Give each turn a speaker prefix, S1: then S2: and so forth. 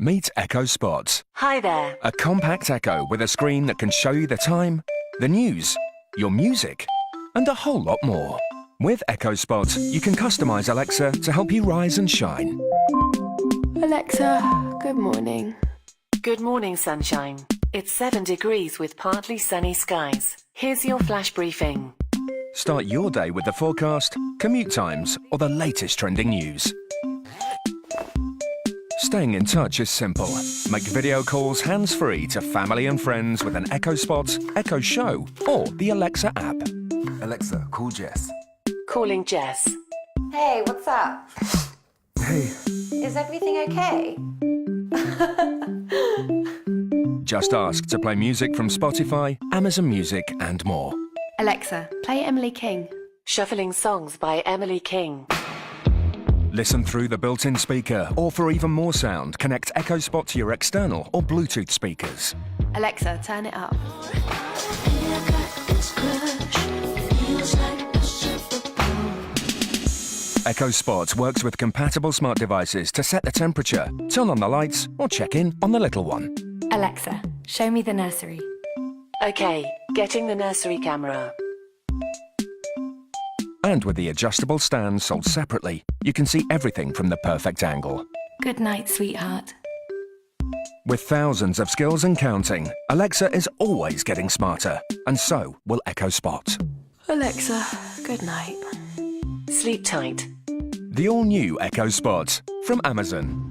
S1: Meet Echo Spot.
S2: Hi there.
S1: A compact Echo with a screen that can show you the time, the news, your music, and a whole lot more. With Echo Spot, you can customize Alexa to help you rise and shine.
S3: Alexa, good morning.
S2: Good morning, sunshine. It's 7 degrees with partly sunny skies. Here's your flash briefing.
S1: Start your day with the forecast, commute times, or the latest trending news. Staying in touch is simple. Make video calls hands-free to family and friends with an Echo Spot, Echo Show, or the Alexa app.
S4: Alexa, call Jess.
S2: Calling Jess.
S5: Hey, what's up?
S4: Hey.
S5: Is everything okay?
S1: Just ask to play music from Spotify, Amazon Music, and more.
S3: Alexa, play Emily King.
S2: Shuffling songs by Emily King.
S1: Listen through the built-in speaker, or for even more sound, connect Echo Spot to your external or Bluetooth speakers.
S3: Alexa, turn it up.
S1: Echo Spot works with compatible smart devices to set the temperature, turn on the lights, or check in on the little one.
S6: Alexa, show me the nursery.
S2: Okay, getting the nursery camera.
S1: And with the adjustable stand sold separately, you can see everything from the perfect angle.
S6: Good night, sweetheart.
S1: With thousands of skills and counting, Alexa is always getting smarter, and so will Echo Spot.
S3: Alexa, good night.
S2: Sleep tight.
S1: The all-new Echo Spot from Amazon.